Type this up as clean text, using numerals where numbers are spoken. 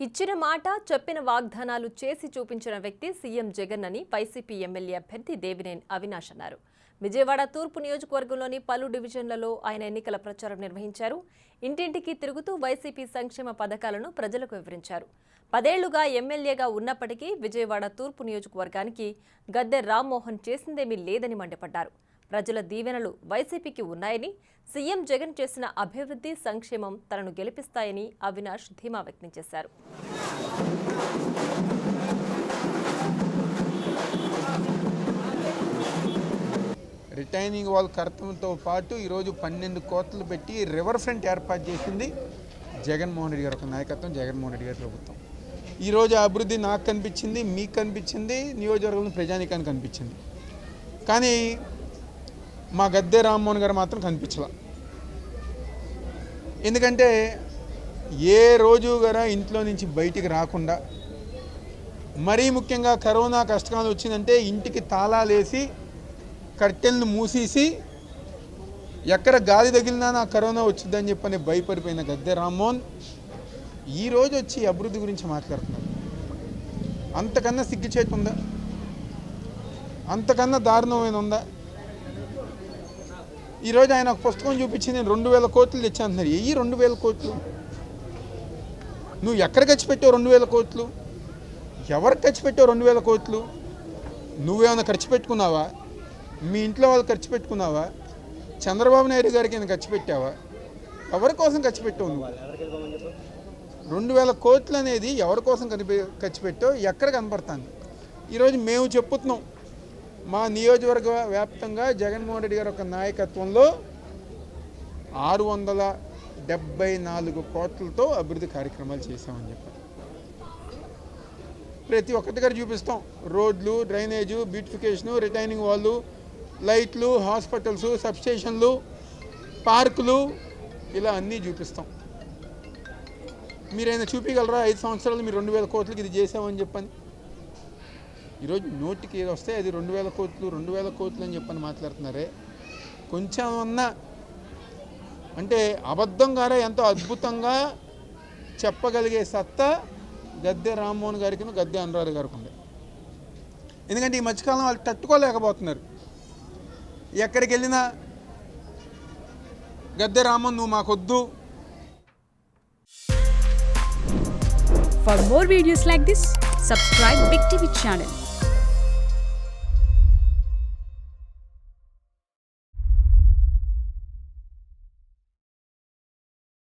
ఇచ్చిన మాట చెప్పిన వాగ్దానాలు చేసి చూపించిన వ్యక్తి సీఎం జగన్ అని వైసీపీ ఎమ్మెల్యే అభ్యర్థి దేవినేని అవినాష్ అన్నారు. విజయవాడ తూర్పు నియోజకవర్గంలోని పలు డివిజన్లలో ఆయన ఎన్నికల ప్రచారం నిర్వహించారు. ఇంటింటికి తిరుగుతూ వైసీపీ సంక్షేమ పథకాలను ప్రజలకు వివరించారు. 10 ఏళ్లుగా ఎమ్మెల్యేగా ఉన్నప్పటికీ విజయవాడ తూర్పు నియోజకవర్గానికి గద్దె రామ్మోహన్ చేసిందేమీ లేదని మండిపడ్డారు. ప్రజల దీవెనలు వైసీపీకి ఉన్నాయని, సీఎం జగన్ చేసిన అభివృద్ధి సంక్షేమం తనను గెలిపిస్తాయని అవినాష్ ధీమా వ్యక్తం చేశారు. రిటైనింగ్ వాల్ కర్తంతో పాటు ఈరోజు 12 కోట్లు పెట్టి రివర్ ఫ్రంట్ ఏర్పాటు చేసింది జగన్మోహన్ రెడ్డి గారి ఒక నాయకత్వం, జగన్మోహన్ రెడ్డి గారి ప్రభుత్వం. ఈరోజు అభివృద్ధి నాకు కనిపించింది, మీకు కనిపించింది, నియోజకవర్గంలో ప్రజానీకానికి కనిపించింది. కానీ మా గద్దె రామ్మోహన్ గారు మాత్రం కనిపించలా. ఎందుకంటే ఏ రోజు గారా ఇంట్లో నుంచి బయటికి రాకుండా, మరీ ముఖ్యంగా కరోనా కష్టకాలం వచ్చిందంటే ఇంటికి తాళాలు వేసి కర్టెన్లు మూసేసి ఎక్కడ గాలి తగిలినా నా కరోనా వచ్చిందని చెప్పని భయపడిపోయిన గద్దె రామ్మోహన్ ఈరోజు వచ్చి అభివృద్ధి గురించి మాట్లాడుతున్నారు. అంతకన్నా సిగ్గుచేటు ఉందా? అంతకన్నా దారుణమైన ఉందా? ఈరోజు ఆయన ఒక పుస్తకం చూపించి నేను 2000 కోట్లు తెచ్చానంటున్నారు. 2000 కోట్లు నువ్వు ఎక్కడ ఖర్చు పెట్టావు? 2000 కోట్లు ఎవరికి ఖర్చు పెట్టావు? 2000 కోట్లు నువ్వేమైనా ఖర్చు పెట్టుకున్నావా? మీ ఇంట్లో వాళ్ళు ఖర్చు పెట్టుకున్నావా? చంద్రబాబు నాయుడు గారికి నేను ఖర్చు పెట్టావా? ఎవరి కోసం ఖర్చు పెట్టావు? నువ్వు 2000 కోట్లు అనేది ఎవరి కోసం ఖర్చు పెట్టావు? ఎక్కడ కనపడుతుంది? ఈరోజు మేము చెప్పుతున్నాం, మా నియోజకవర్గ వ్యాప్తంగా జగన్మోహన్ రెడ్డి గారి ఒక నాయకత్వంలో 674 కోట్లతో అభివృద్ధి కార్యక్రమాలు చేశామని చెప్పారు. ప్రతి ఒక్కటి గారు చూపిస్తాం. రోడ్లు, డ్రైనేజు, బ్యూటిఫికేషను, రిటైనింగ్ వాళ్ళు, లైట్లు, హాస్పిటల్స్, సబ్స్టేషన్లు, పార్కులు, ఇలా అన్నీ చూపిస్తాం. మీరైనా చూపించగలరా 5 సంవత్సరాలు మీరు 2000 కోట్లకి ఇది చేసామని చెప్పని? ఈరోజు నోటికి ఏది వస్తే అది 2000 కోట్లు అని చెప్పని మాట్లాడుతున్నారే. కొంచెం అన్నా అంటే అబద్ధంగానే ఎంతో అద్భుతంగా చెప్పగలిగే సత్తా గద్దె రామ్మోహన్ గారికి, గద్దె అనురాధ గారికి ఉంది. ఎందుకంటే ఈ మధ్యకాలం వాళ్ళు తట్టుకోలేకపోతున్నారు. ఎక్కడికి వెళ్ళినా గద్దె రామ్మోహన్ నువ్వు మాకొద్దు. For more videos like this, subscribe Big TV channel.